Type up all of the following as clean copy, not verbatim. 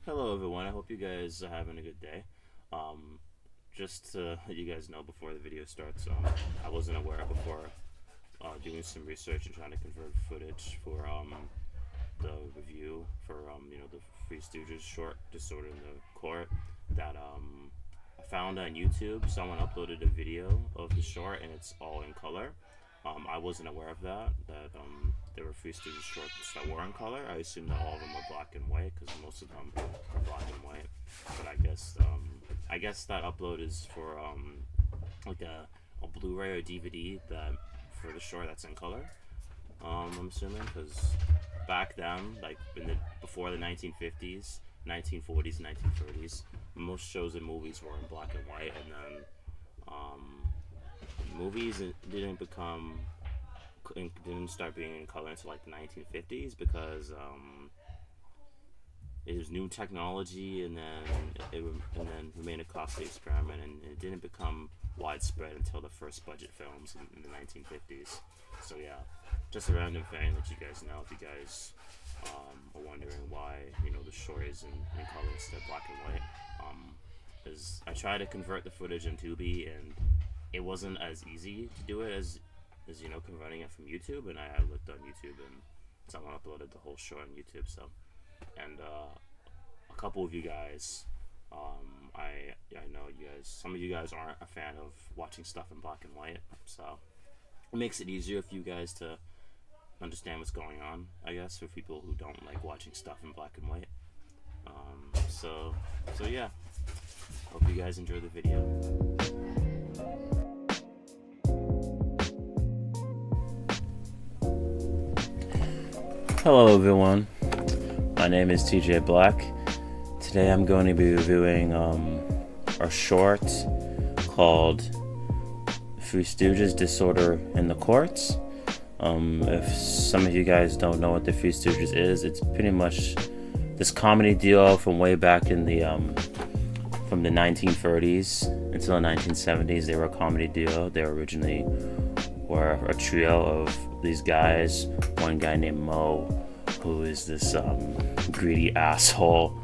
Hello, everyone. I hope you guys are having a good day. Um, just to let you guys know before the video starts, I wasn't aware before doing some research and trying to convert footage for the review for the Three Stooges short "Disorder in the Court" that I found on YouTube. Someone uploaded a video of the short and it's all in color. I wasn't aware of that. There were Three Stooges shorts that were in color. I assumed that all of them were black and white because most of them are black and white. But I guess that upload is for like a Blu-ray or DVD that for the short that's in color. I'm assuming because back then, like before the 1950s, 1940s, 1930s, most shows and movies were in black and white, and then movies didn't start being in color until like the 1950s because it was new technology, and then remained a costly experiment, and it didn't become widespread until the first budget films in the 1950s. So yeah, just a random thing that you guys know if you guys are wondering why the short is in color instead of black and white. Is I tried to convert the footage in Tubi, and it wasn't as easy to do it as converting it from YouTube. And I looked on YouTube, and someone uploaded the whole short on YouTube. So, and a couple of you guys, I know you guys. Some of you guys aren't a fan of watching stuff in black and white, so it makes it easier for you guys to understand what's going on, I guess, for people who don't like watching stuff in black and white. So yeah, hope you guys enjoy the video. Hello everyone, my name is TJ Blaque. Today I'm going to be reviewing a short called Three Stooges, Disorder in the Courts. If some of you guys don't know what the Three Stooges is, it's pretty much this comedy duo from way back in the from the 1930s until the 1970s. They were a comedy duo. They originally were a trio of these guys. One guy named Mo, who is this greedy asshole.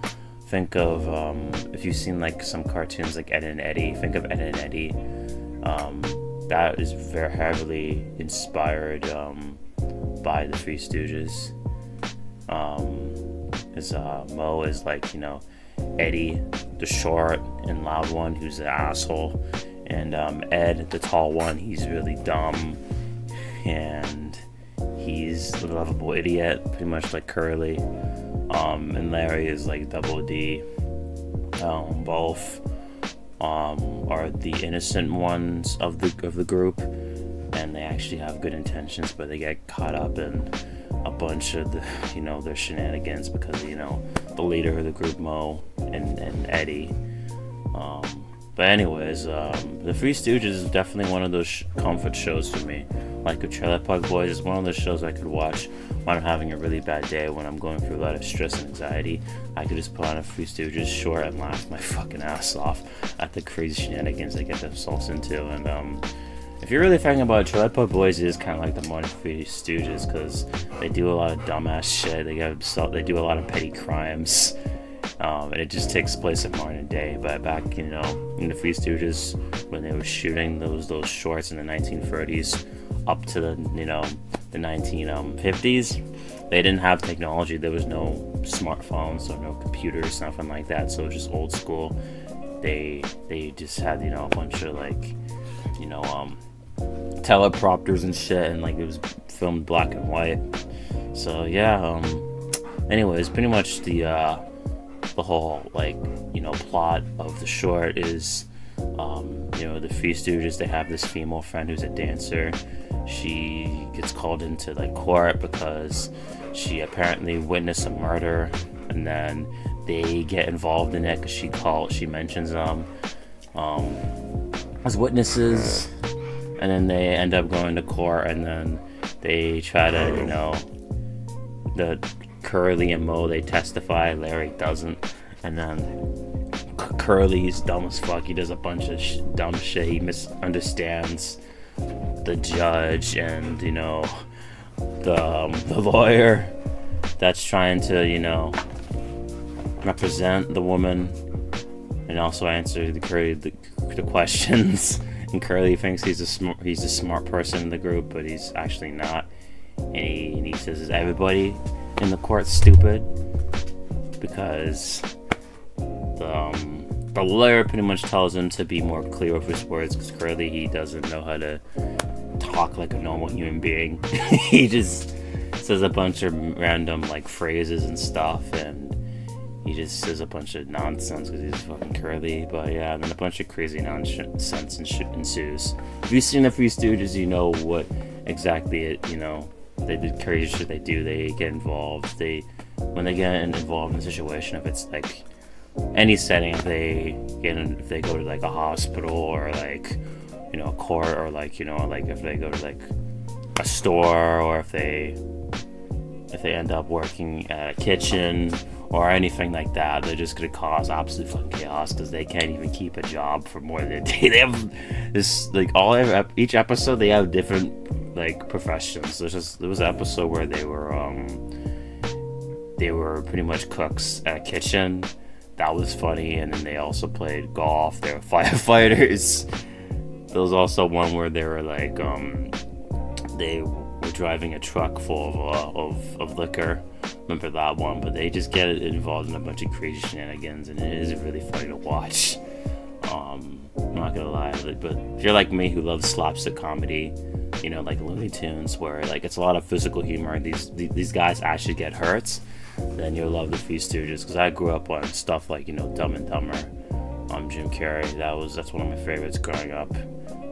Think of if you've seen like some cartoons like Ed and Eddie. Think of Ed and Eddie. That is very heavily inspired by the Three Stooges. Mo is like Eddie, the short and loud one, who's an asshole, and Ed, the tall one, he's really dumb, and he's the lovable idiot, pretty much like Curly. And Larry is like Double D. Both are the innocent ones of the group, and they actually have good intentions, but they get caught up in a bunch of their shenanigans because the leader of the group, Mo, and Eddie. But anyways, the Three Stooges is definitely one of those comfort shows for me. Like the Trailer Park Boys is one of those shows I could watch when I'm having a really bad day, when I'm going through a lot of stress and anxiety. I could just put on a Three Stooges short and laugh my fucking ass off at the crazy shenanigans they get themselves into. And if you're really thinking about it, Trailer Park Boys is kind of like the modern Three Stooges because they do a lot of dumbass shit. They do a lot of petty crimes. And it just takes place in modern day. But back, in the Three Stooges, when they were shooting those shorts in the 1930s up to the 1950s, they didn't have technology. There was no smartphones or no computers, nothing like that. So it was just old school. They just had a bunch of teleprompters and shit, and like it was filmed black and white. So yeah. Anyways, pretty much the whole plot of the short is the Three Stooges, they have this female friend who's a dancer. She gets called into court because she apparently witnessed a murder, and then they get involved in it because she mentions as witnesses, and then they end up going to court, and then they try to the Curly and Mo, they testify. Larry doesn't, and then Curly's dumb as fuck. He does a bunch of dumb shit. He misunderstands the judge and the lawyer that's trying to represent the woman and also answer the questions. And Curly thinks he's a smart person in the group, but he's actually not. And he says, "Is everybody in the court stupid?" Because the lawyer pretty much tells him to be more clear with his words, because Curly, he doesn't know how to talk like a normal human being. He just says a bunch of random like phrases and stuff, and he just says a bunch of nonsense because he's fucking Curly. But yeah, and then a bunch of crazy nonsense ensues. If you've seen the Three Stooges, you know what exactly it, they did crazy shit they do. They get involved. When they get involved in a situation, if it's like any setting, if they go to like a hospital or like, a court, or like, like if they go to like a store, or if they end up working at a kitchen or anything like that, they're just gonna cause absolute fucking chaos because they can't even keep a job for more than a day. They have this like each episode they have different like professions. There was an episode where they were pretty much cooks at a kitchen. That was funny. And then they also played golf. They were firefighters. There was also one where they were like they were driving a truck full of liquor. Remember that one? But they just get involved in a bunch of crazy shenanigans, and it is really funny to watch. I'm not gonna lie, but if you're like me who loves slapstick comedy, like Looney Tunes, where like it's a lot of physical humor, these guys actually get hurt, then you'll love the Three Stooges. Because I grew up on stuff like Dumb and Dumber, Jim Carrey. That's one of my favorites growing up.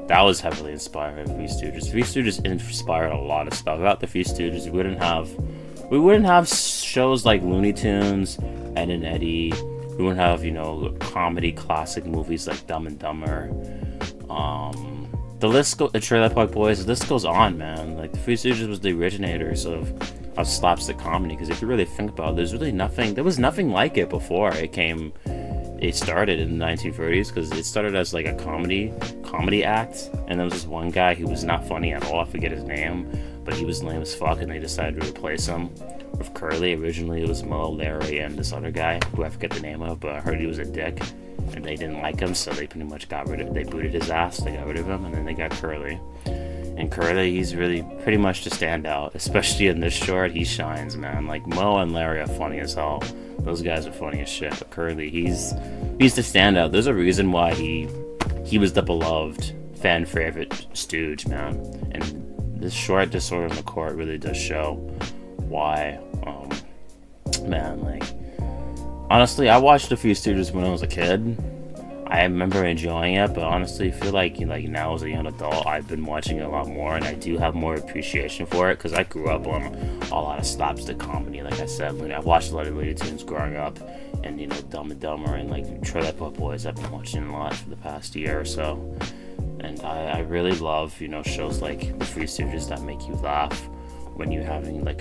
That was heavily inspired by the Three Stooges. Three Stooges inspired a lot of stuff. Without the Three Stooges, we wouldn't have shows like Looney Tunes, Ed and Eddie. We wouldn't have comedy classic movies like Dumb and Dumber. The Trailer Park Boys. The list goes on, man. Like the Three Stooges was the originators of slapstick comedy. Because if you really think about it, there was nothing like it before it started in the 1930s, because it started as like a comedy act, and there was this one guy who was not funny at all. I forget his name, but he was lame as fuck, and they decided to replace him with Curly. Originally it was Mo, Larry, and this other guy who I forget the name of, but I heard he was a dick and they didn't like him, so they pretty much they booted his ass. They got rid of him, and then they got Curly. And Curly, he's really pretty much the standout, especially in this short. He shines, man. Like Mo and Larry are funny as hell. Those guys are funny as shit. But Curly, he's the standout. There's a reason why he was the beloved fan favorite Stooge, man. And this short, Disorder in the Court, really does show why. Man, like honestly, I watched a few Stooges when I was a kid. I remember enjoying it, but honestly, I feel like now as a young adult, I've been watching it a lot more, and I do have more appreciation for it because I grew up on a lot of slapstick comedy. Like I said, I watched a lot of Looney Tunes growing up, and Dumb and Dumber and like Trailer Park Boys. I've been watching a lot for the past year or so, and I really love shows like the Three Stooges that make you laugh when you're having a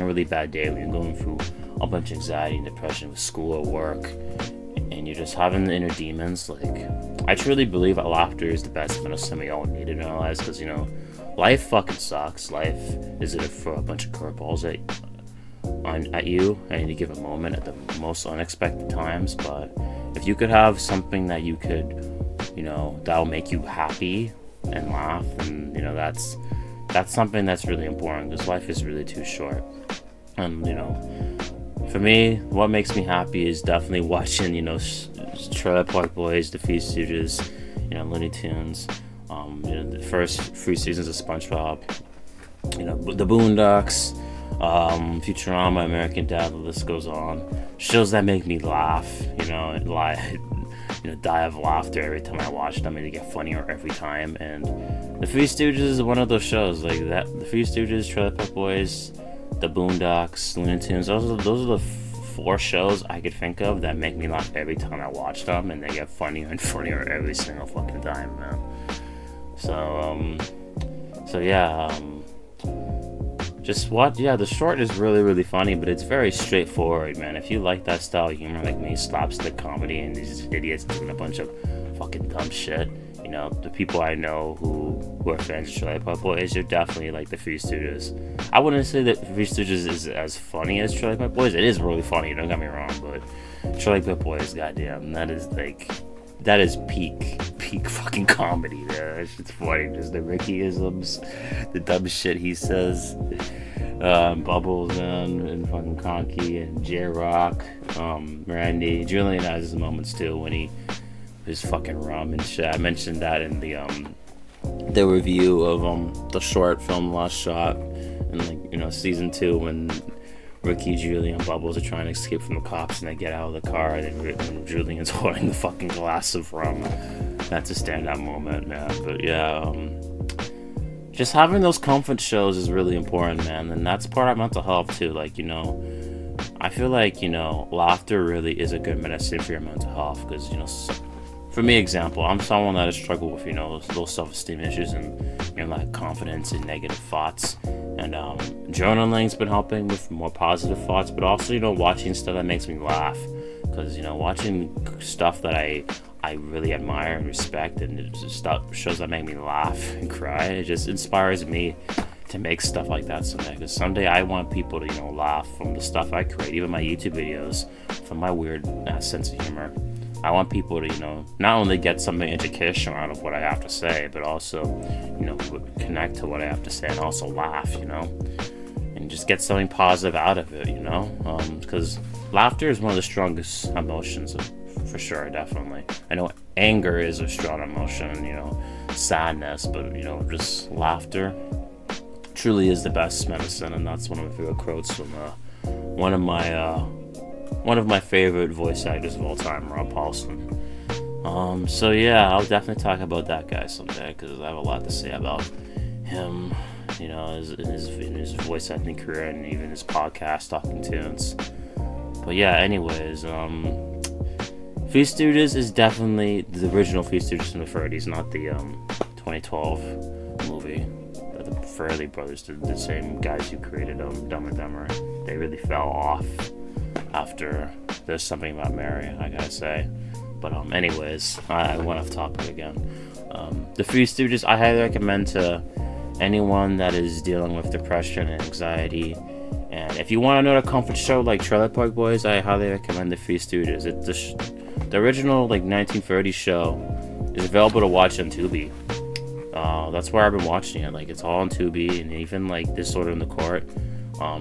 really bad day, when you're going through a bunch of anxiety and depression with school or work, and you're just having the inner demons. Like, I truly believe that laughter is the best medicine we all need in our lives, because life fucking sucks. Life is gonna throw a bunch of curveballs at you at any given moment at the most unexpected times. But if you could have something that you could that'll make you happy and laugh, and that's something that's really important, because life is really too short. And for me, what makes me happy is definitely watching, Trailer Park Boys, the Three Stooges, Looney Tunes, the first 3 seasons of SpongeBob, the Boondocks, Futurama, American Dad, the list goes on. Shows that make me laugh, die of laughter every time I watch them, and they get funnier every time. And the Three Stooges is one of those shows like that. The Three Stooges, Trailer Park Boys, the Boondocks, Looney Tunes, those are the 4 shows I could think of that make me laugh every time I watch them, and they get funnier and funnier every single fucking time, man. So yeah, the short is really, really funny, but it's very straightforward, man. If you like that style of humor like me, slapstick comedy, and these idiots doing a bunch of fucking dumb shit, the people I know who are fans of Trailer Park Boys are definitely like the Three Stooges. I wouldn't say that Three Stooges is as funny as Trailer Park Boys. It is really funny, don't get me wrong, but Trailer Park Boys, goddamn, that is peak fucking comedy, man. That shit's funny. Just the Ricky-isms, the dumb shit he says. Bubbles and fucking Conky and J-Rock, Randy. Julian has his moments too when he was fucking rum and shit. I mentioned that in the review of the short film Last Shot and season 2 when Ricky, Julian, and Bubbles are trying to escape from the cops and they get out of the car and Julian's holding the fucking glass of rum. That's a standout moment, man. But yeah, just having those comfort shows is really important, man, and that's part of mental health too. I feel like laughter really is a good medicine for your mental health because for me, example, I'm someone that has struggled with low self-esteem issues and lack confidence and negative thoughts, and journaling's been helping with more positive thoughts, but also watching stuff that makes me laugh because watching stuff that I really admire and respect, and it just shows that make me laugh and cry. It just inspires me to make stuff like that someday. Because someday I want people to laugh from the stuff I create, even my YouTube videos, from my weird sense of humor. I want people to not only get something educational out of what I have to say, but also connect to what I have to say and also laugh, and just get something positive out of it, because laughter is one of the strongest emotions for sure, definitely. I know anger is a strong emotion, sadness, but just laughter truly is the best medicine, and that's one of my favorite quotes from one of my favorite voice actors of all time, Rob Paulson. So yeah, I'll definitely talk about that guy someday because I have a lot to say about him, in his voice acting career and even his podcast, Talking Tunes. But yeah, anyways, Three Stooges is definitely the original Three Stooges from the 30s, not the 2012 movie that the Farrelly brothers did, the same guys who created Dumb and Dumber. They really fell off after There's Something About Mary, I gotta say. But anyways, I went off topic again. The Three Stooges, I highly recommend to anyone that is dealing with depression and anxiety. And if you want another comfort show like Trailer Park Boys, I highly recommend the Three Stooges. The original 1930s show is available to watch on Tubi. That's where I've been watching it. It's all on Tubi, and even Disorder in the Court.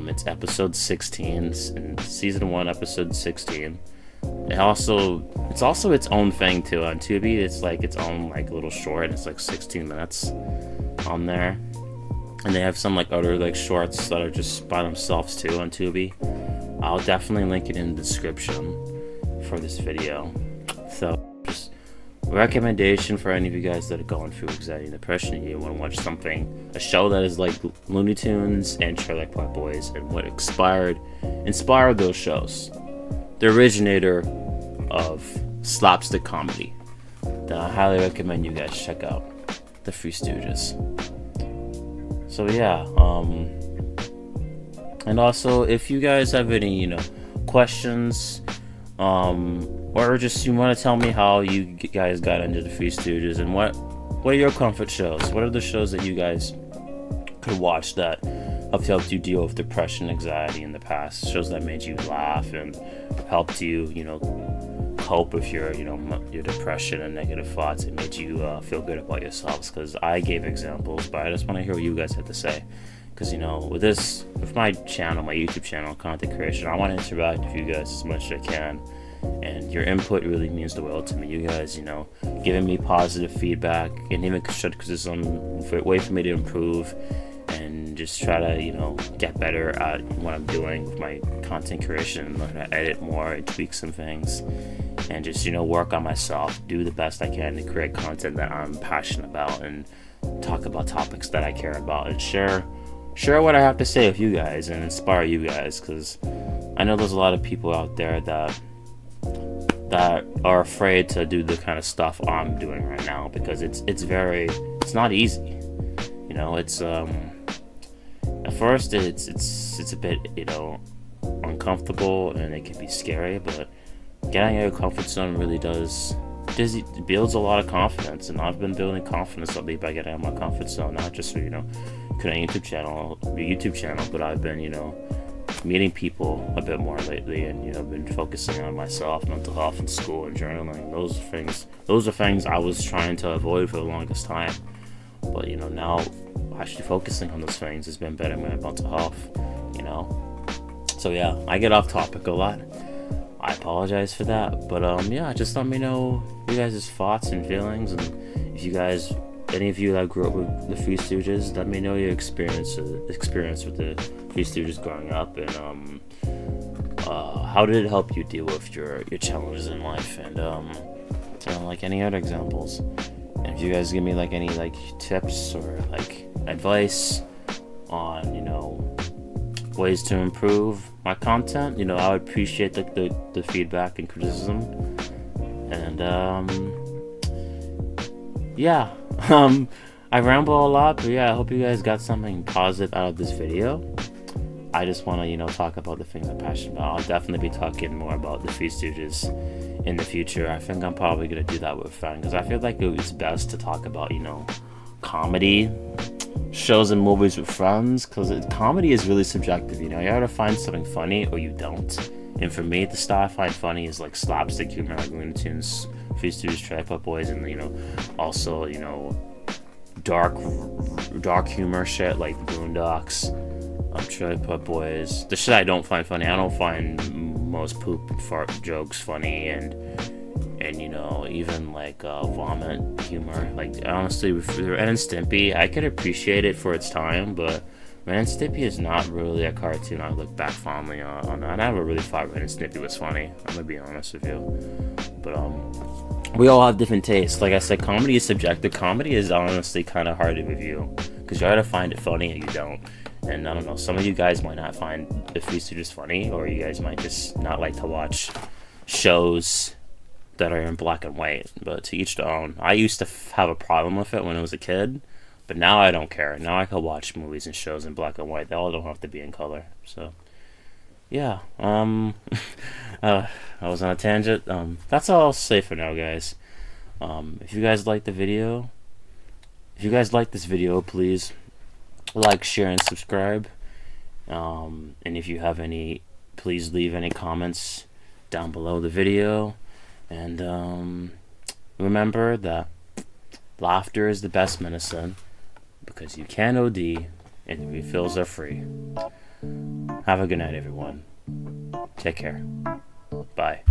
It's episode 16 in season 1, episode 16. It's also its own thing too on Tubi. It's its own little short. It's 16 minutes on there, and they have some other shorts that are just by themselves too on Tubi. I'll definitely link it in the description for this video. So just recommendation for any of you guys that are going through anxiety and depression, you want to watch a show that is like Looney Tunes and Trailer Park Boys, and what inspired those shows, the originator of slapstick comedy. Then I highly recommend you guys check out the Three Stooges. So yeah, and also if you guys have any questions, or just you want to tell me how you guys got into the Three Stooges, and what are your comfort shows? What are the shows that you guys could watch that have helped you deal with depression, anxiety in the past? Shows that made you laugh and helped you, cope with your depression and negative thoughts. It made you feel good about yourselves. Because I gave examples, but I just want to hear what you guys had to say. Because with my channel, my YouTube channel, content creation, I want to interact with you guys as much as I can. And your input really means the world to me. You guys, giving me positive feedback and even constructive criticism, way for me to improve and just try to, get better at what I'm doing with my content creation, learn how to edit more and tweak some things, and just, work on myself, do the best I can to create content that I'm passionate about and talk about topics that I care about, and share what I have to say with you guys and inspire you guys, because I know there's a lot of people out there that are afraid to do the kind of stuff I'm doing right now, because it's not easy. It's at first it's a bit uncomfortable and it can be scary, but getting out of your comfort zone really does it builds a lot of confidence, and I've been building confidence lately by getting out of my comfort zone, not just for, creating a YouTube channel, but I've been, meeting people a bit more lately, and, been focusing on myself, mental health, and school, and journaling. Those are things I was trying to avoid for the longest time, but, now actually focusing on those things has been better for my mental health, So yeah, I get off topic a lot. I apologize for that, but yeah, just let me know you guys' thoughts and feelings, and if you guys, any of you that grew up with the Three Stooges, let me know your experience with the Three Stooges growing up, and how did it help you deal with your challenges in life, and like any other examples. And if you guys give me like any like tips or like advice on ways to improve my content, I would appreciate the feedback and criticism. And yeah, I ramble a lot, but yeah, I hope you guys got something positive out of this video. I just want to talk about the things I'm passionate about. I'll definitely be talking more about the Three Stooges in the future. I think I'm probably gonna do that with a friend, because I feel like it's best to talk about comedy shows and movies with friends, because comedy is really subjective. You gotta find something funny or you don't. And for me, the stuff I find funny is like slapstick humor, like Looney Tunes, Three Stooges, Tripod Boys, and also dark humor shit like Boondocks, Tripod Boys. The shit I don't find funny, I don't find most poop and fart jokes funny, and even like vomit humor. Like honestly, with Ren and Stimpy, I could appreciate it for its time, but Ren and Stimpy is not really a cartoon I look back fondly on. I never really thought Ren and Stimpy was funny, I'm gonna be honest with you. But we all have different tastes. Like I said, comedy is subjective. Comedy is honestly kind of hard to review, because you either find it funny or you don't. And I don't know, some of you guys might not find the Three Stooges funny, or you guys might just not like to watch shows that are in black and white, but to each their own. I used to have a problem with it when I was a kid, but now I don't care. Now I can watch movies and shows in black and white. They all don't have to be in color. So yeah, I was on a tangent. That's all I'll say for now, guys. If you guys like the video, if you guys like this video, please like, share, and subscribe. And if you have any, please leave any comments down below the video. And remember that laughter is the best medicine, because you can OD and the refills are free. Have a good night, everyone. Take care. Bye.